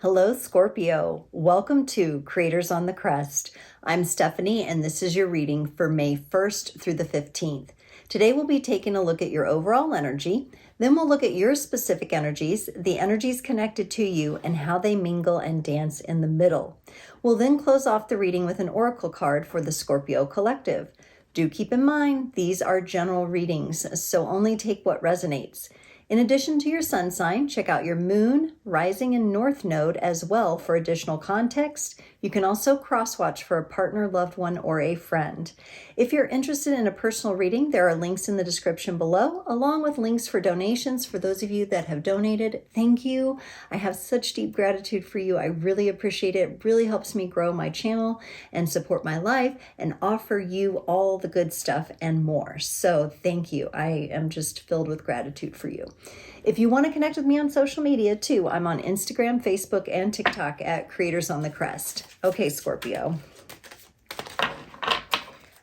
Hello, Scorpio. Welcome to Creators on the Crest. I'm Stephanie, and this is your reading for May 1st through the 15th. Today, we'll be taking a look at your overall energy. Then we'll look at your specific energies, the energies connected to you, and how they mingle and dance in the middle. We'll then close off the reading with an oracle card for the Scorpio collective. Do keep in mind, these are general readings, so only take what resonates. In addition to your sun sign, check out your moon, rising, and north node as well for additional context. You can also cross-watch for a partner, loved one, or a friend. If you're interested in a personal reading, there are links in the description below, along with links for donations for those of you that have donated. Thank you. I have such deep gratitude for you. I really appreciate it. It really helps me grow my channel and support my life and offer you all the good stuff and more. So thank you. I am just filled with gratitude for you. If you want to connect with me on social media too, I'm on Instagram, Facebook, and TikTok at Creators on the Crest. Okay, Scorpio.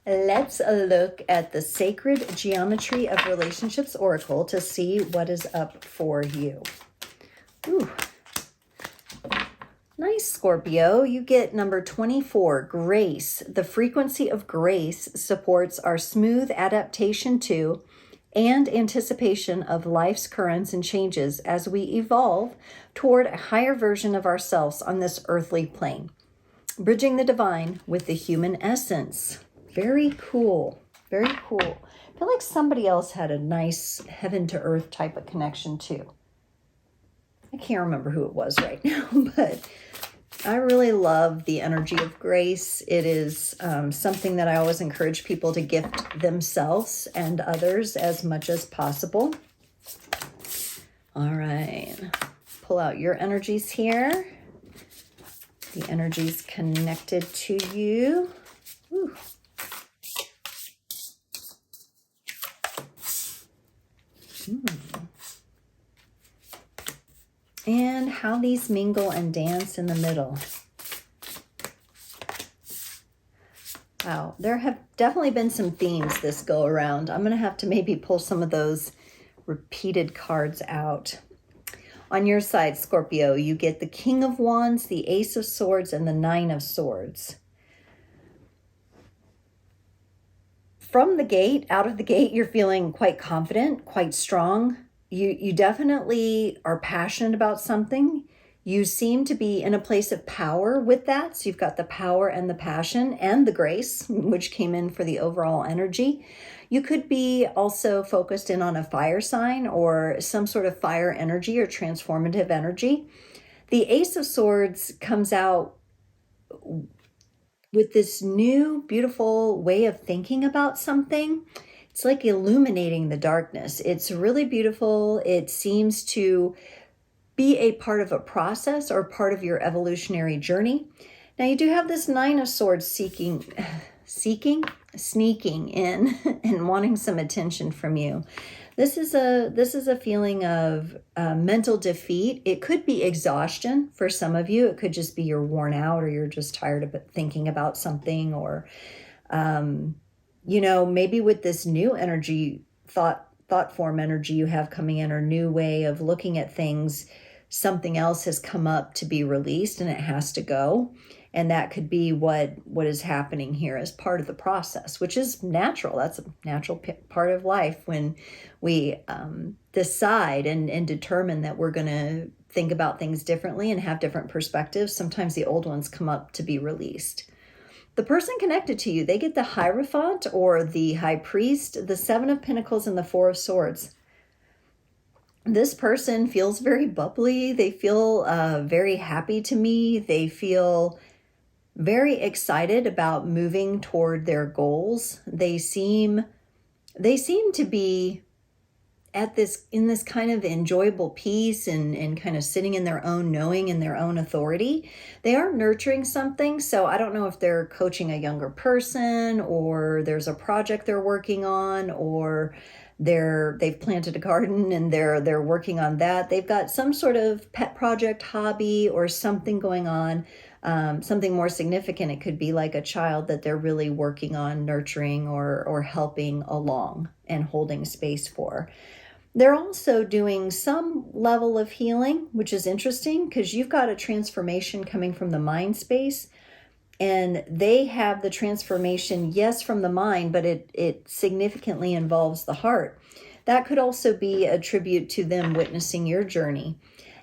Let's look at the Sacred Geometry of Relationships Oracle to see what is up for you. Ooh. Nice, Scorpio. You get number 24, Grace. The frequency of grace supports our smooth adaptation to and anticipation of life's currents and changes as we evolve toward a higher version of ourselves on this earthly plane. Bridging the divine with the human essence. Very cool. Very cool. I feel like somebody else had a nice heaven to earth type of connection too. I can't remember who it was right now, but I really love the energy of grace. It is something that I always encourage people to gift themselves and others as much as possible. All right. Pull out your energies here. The energies connected to you. Ooh. And how these mingle and dance in the middle. Wow, there have definitely been some themes this go around. I'm going to have to maybe pull some of those repeated cards out. On your side, Scorpio, you get the King of Wands, the Ace of Swords, and the Nine of Swords. From the gate, out of the gate, you're feeling quite confident, quite strong. You definitely are passionate about something. You seem to be in a place of power with that. So you've got the power and the passion and the grace, which came in for the overall energy. You could be also focused in on a fire sign or some sort of fire energy or transformative energy. The Ace of Swords comes out with this new, beautiful way of thinking about something. It's like illuminating the darkness. It's really beautiful. It seems to be a part of a process or part of your evolutionary journey. Now you do have this Nine of Swords sneaking in and wanting some attention from you. This is a feeling of mental defeat. It could be exhaustion for some of you. It could just be you're worn out or you're just tired of thinking about something, or maybe with this new energy, thought form energy you have coming in, or new way of looking at things, something else has come up to be released and it has to go. And that could be what is happening here as part of the process, which is natural. That's a natural part of life when we decide and determine that we're going to think about things differently and have different perspectives. Sometimes the old ones come up to be released. The person connected to you, they get the Hierophant or the High Priest, the Seven of Pentacles, and the Four of Swords. This person feels very bubbly. They feel very happy to me. They feel very excited about moving toward their goals. They seem to be in this kind of enjoyable peace and kind of sitting in their own knowing and their own authority. They are nurturing something. So I don't know if they're coaching a younger person, or there's a project they're working on, or they've planted a garden and they're working on that. They've got some sort of pet project, hobby, or something going on. Something more significant. It could be like a child that they're really working on nurturing or helping along and holding space for. They're also doing some level of healing, which is interesting because you've got a transformation coming from the mind space, and they have the transformation, yes, from the mind, but it significantly involves the heart. That could also be a tribute to them witnessing your journey.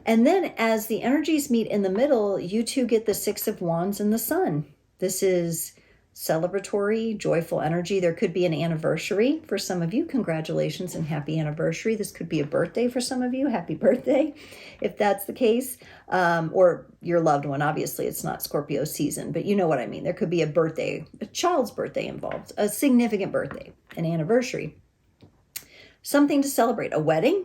And then as the energies meet in the middle, you two get the Six of Wands and the Sun. This is celebratory, joyful energy. There could be an anniversary for some of you. Congratulations and happy anniversary. This could be a birthday for some of you. Happy birthday, if that's the case. Or your loved one. Obviously, it's not Scorpio season, but you know what I mean. There could be a birthday, a child's birthday involved, a significant birthday, an anniversary. Something to celebrate, a wedding,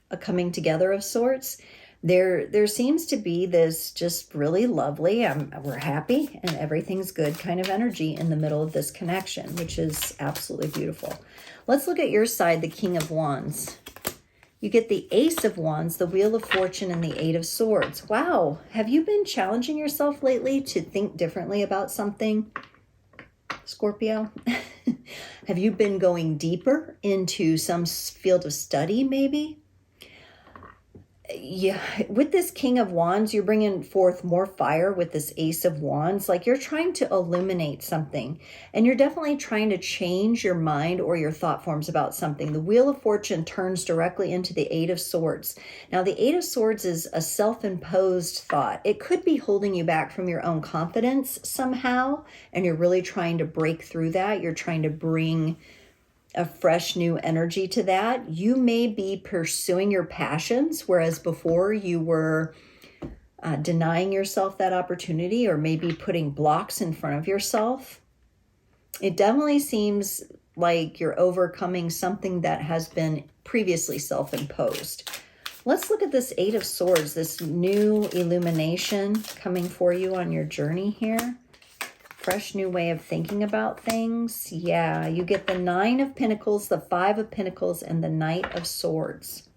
a coming together of sorts. There seems to be this just really lovely, we're happy and everything's good kind of energy in the middle of this connection, which is absolutely beautiful. Let's look at your side, the King of Wands. You get the Ace of Wands, the Wheel of Fortune, and the Eight of Swords. Wow, have you been challenging yourself lately to think differently about something, Scorpio? Have you been going deeper into some field of study, maybe? Yeah, with this King of Wands, you're bringing forth more fire with this Ace of Wands. Like you're trying to illuminate something, and you're definitely trying to change your mind or your thought forms about something. The Wheel of Fortune turns directly into the Eight of Swords. Now, the Eight of Swords is a self-imposed thought. It could be holding you back from your own confidence somehow, and you're really trying to break through that. You're trying to bring a fresh new energy to that. You may be pursuing your passions, whereas before you were denying yourself that opportunity, or maybe putting blocks in front of yourself. It definitely seems like you're overcoming something that has been previously self-imposed. Let's look at this Eight of Swords, this new illumination coming for you on your journey here. Fresh new way of thinking about things. Yeah, you get the Nine of Pentacles, the Five of Pentacles, and the Knight of Swords.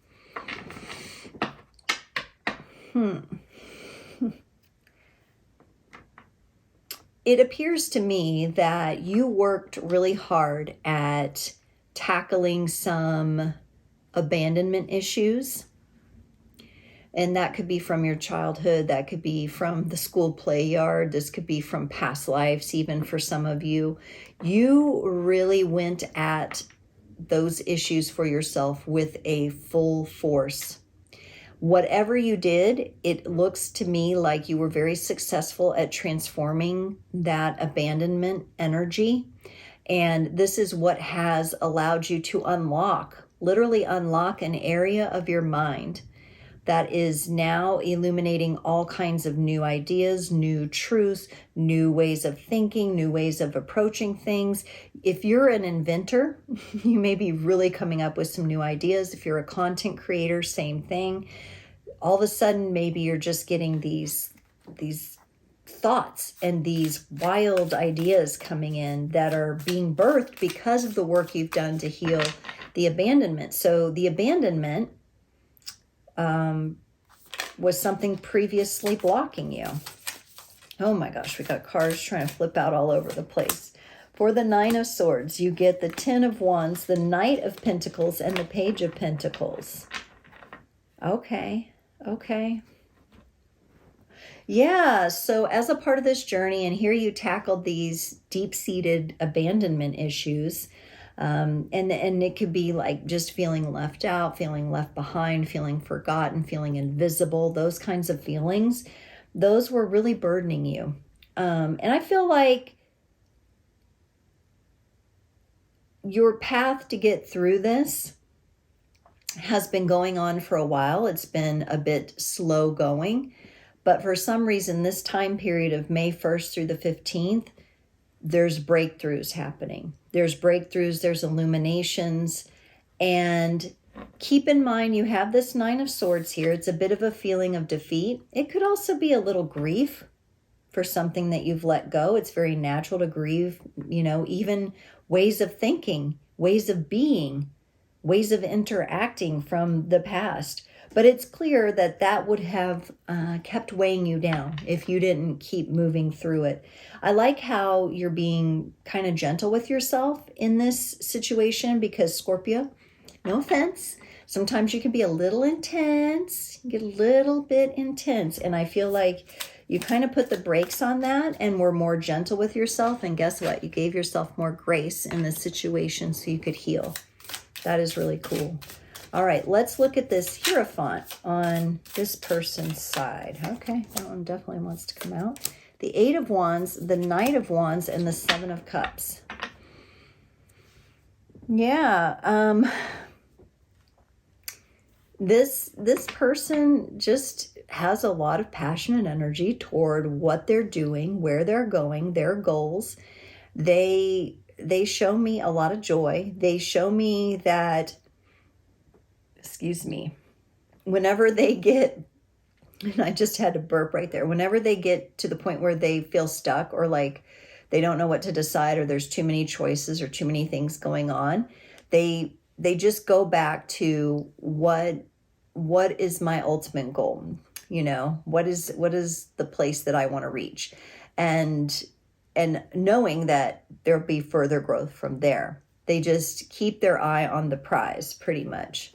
It appears to me that you worked really hard at tackling some abandonment issues. And that could be from your childhood. That could be from the school play yard. This could be from past lives, even for some of you. You really went at those issues for yourself with a full force. Whatever you did, it looks to me like you were very successful at transforming that abandonment energy. And this is what has allowed you to unlock, literally unlock an area of your mind that is now illuminating all kinds of new ideas, new truths, new ways of thinking, new ways of approaching things. If you're an inventor, you may be really coming up with some new ideas. If you're a content creator, same thing. All of a sudden, maybe you're just getting these thoughts and these wild ideas coming in that are being birthed because of the work you've done to heal the abandonment. So the abandonment was something previously blocking you. Oh my gosh, we got cards trying to flip out all over the place. For the Nine of Swords, you get the Ten of Wands, the Knight of Pentacles, and the Page of Pentacles. Okay. Yeah, so as a part of this journey, and here you tackled these deep-seated abandonment issues, and it could be like just feeling left out, feeling left behind, feeling forgotten, feeling invisible, those kinds of feelings. Those were really burdening you. And I feel like your path to get through this has been going on for a while. It's been a bit slow going, but for some reason, this time period of May 1st through the 15th, there's breakthroughs happening. There's breakthroughs, there's illuminations, and keep in mind you have this Nine of Swords here. It's a bit of a feeling of defeat. It could also be a little grief for something that you've let go. It's very natural to grieve, even ways of thinking, ways of being, ways of interacting from the past. But it's clear that that would have kept weighing you down if you didn't keep moving through it. I like how you're being kind of gentle with yourself in this situation because Scorpio, no offense, Sometimes you can be a little intense, get a little bit intense. And I feel like you kind of put the brakes on that and were more gentle with yourself. And guess what? You gave yourself more grace in this situation so you could heal. That is really cool. All right, let's look at this Hierophant on this person's side. Okay, that one definitely wants to come out. The Eight of Wands, the Knight of Wands, and the Seven of Cups. Yeah, this person just has a lot of passion and energy toward what they're doing, where they're going, their goals. They show me a lot of joy. They show me that, excuse me, whenever they get, and I just had to burp right there, whenever they get to the point where they feel stuck or like they don't know what to decide or there's too many choices or too many things going on, they just go back to what is my ultimate goal? You know, what is the place that I want to reach? And knowing that there'll be further growth from there. They just keep their eye on the prize pretty much.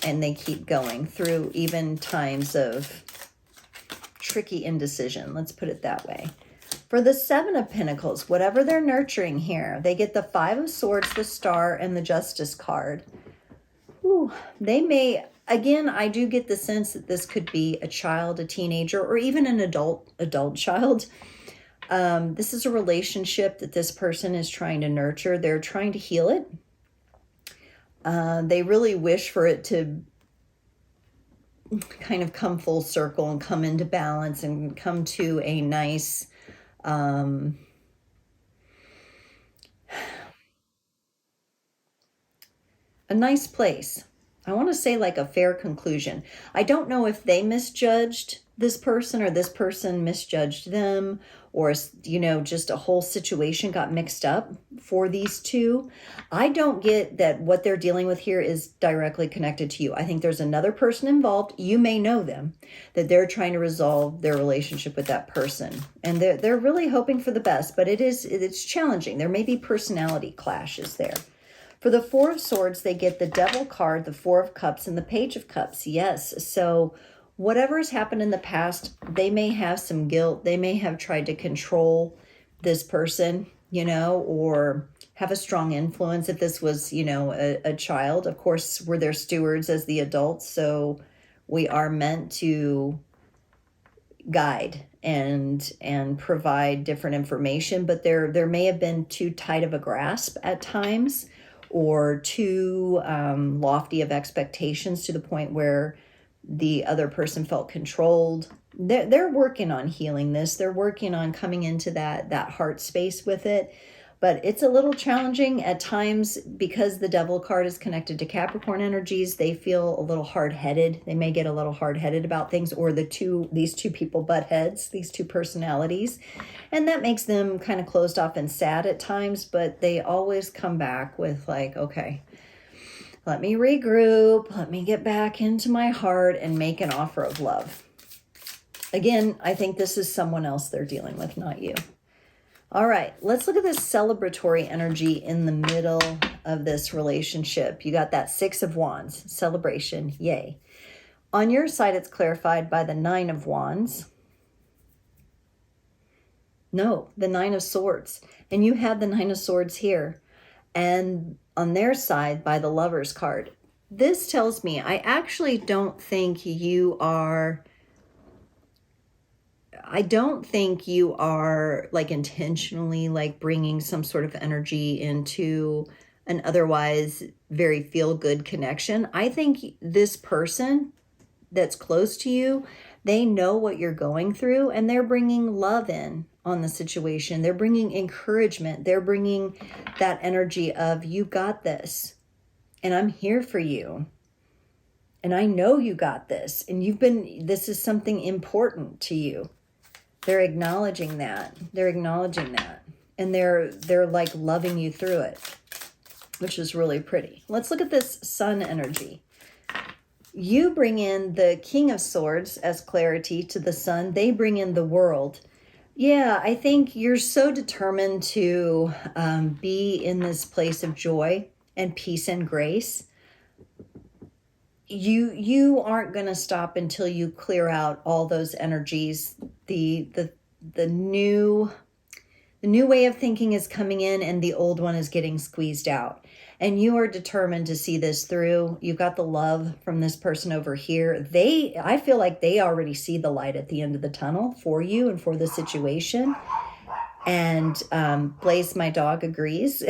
And they keep going through even times of tricky indecision. Let's put it that way. For the Seven of Pentacles, whatever they're nurturing here, they get the Five of Swords, the Star, and the Justice card. Ooh, they may, again, I do get the sense that this could be a child, a teenager, or even an adult child. This is a relationship that this person is trying to nurture. They're trying to heal it. They really wish for it to kind of come full circle and come into balance and come to a nice, a nice place. I want to say like a fair conclusion. I don't know if they misjudged this person or this person misjudged them, or, you know, just a whole situation got mixed up for these two. I don't get that what they're dealing with here is directly connected to you. I think there's another person involved. You may know them, that they're trying to resolve their relationship with that person. And they're really hoping for the best, but it's challenging. There may be personality clashes there. For the Four of Swords, they get the Devil card, the Four of Cups, and the Page of Cups. Yes, so whatever has happened in the past, they may have some guilt. They may have tried to control this person, you know, or have a strong influence. If this was, you know, a child, of course, we're their stewards as the adults. So we are meant to guide and provide different information. But there may have been too tight of a grasp at times, or too lofty of expectations to the point where the other person felt controlled. They're working on healing this. They're working on coming into that heart space with it. But it's a little challenging at times because the Devil card is connected to Capricorn energies. They feel a little hard-headed. They may get a little hard-headed about things, or these two people butt heads, these two personalities. And that makes them kind of closed off and sad at times, but they always come back with like, okay, let me regroup, let me get back into my heart and make an offer of love. Again, I think this is someone else they're dealing with, not you. All right, let's look at this celebratory energy in the middle of this relationship. You got that Six of Wands, celebration, yay. On your side, it's clarified by the Nine of Wands. No, the Nine of Swords. And you have the Nine of Swords here. And on their side, by the Lover's card. This tells me, I actually don't think you are... I don't think you are like intentionally like bringing some sort of energy into an otherwise very feel-good connection. I think this person that's close to you, they know what you're going through and they're bringing love in on the situation. They're bringing encouragement. They're bringing that energy of, you got this and I'm here for you. And I know you got this and this is something important to you. They're acknowledging that. They're acknowledging that. And they're like loving you through it, which is really pretty. Let's look at this Sun energy. You bring in the King of Swords as clarity to the Sun. They bring in the World. Yeah, I think you're so determined to be in this place of joy and peace and grace. you aren't going to stop until you clear out all those energies. The new way of thinking is coming in, and the old one is getting squeezed out. And you are determined to see this through. You've got the love from this person over here. I feel like they already see the light at the end of the tunnel for you and for the situation. And Blaze, my dog, agrees.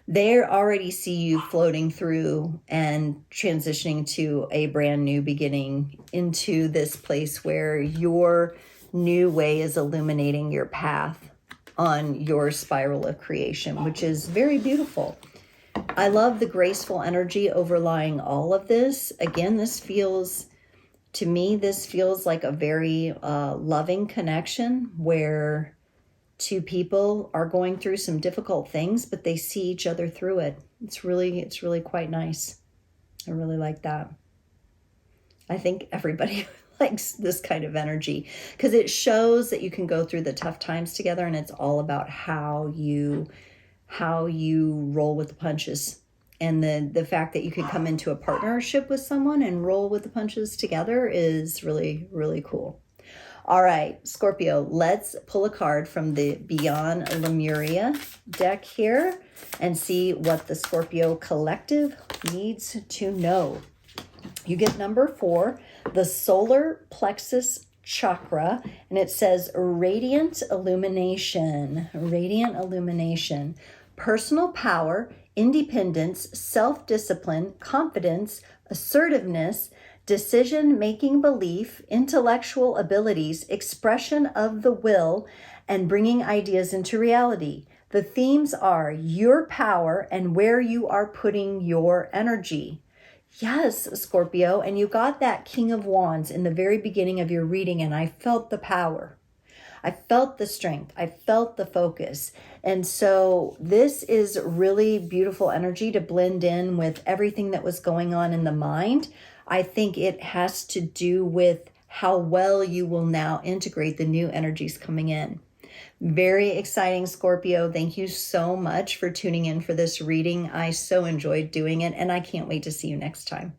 They already see you floating through and transitioning to a brand new beginning, into this place where your new way is illuminating your path on your spiral of creation, which is very beautiful. I love the graceful energy overlying all of this. Again, to me, this feels like a very loving connection where two people are going through some difficult things, but they see each other through it. It's really quite nice. I really like that. I think everybody likes this kind of energy because it shows that you can go through the tough times together, and it's all about how you roll with the punches. And the fact that you could come into a partnership with someone and roll with the punches together is really, really cool. All right, Scorpio, let's pull a card from the Beyond Lemuria deck here and see what the Scorpio collective needs to know. You get number 4, the solar plexus chakra, and it says radiant illumination, personal power, independence, self-discipline, confidence, assertiveness, decision-making belief, intellectual abilities, expression of the will, and bringing ideas into reality. The themes are your power and where you are putting your energy. Yes, Scorpio, and you got that King of Wands in the very beginning of your reading, and I felt the power. I felt the strength. I felt the focus. And so this is really beautiful energy to blend in with everything that was going on in the mind. I think it has to do with how well you will now integrate the new energies coming in. Very exciting, Scorpio. Thank you so much for tuning in for this reading. I so enjoyed doing it, and I can't wait to see you next time.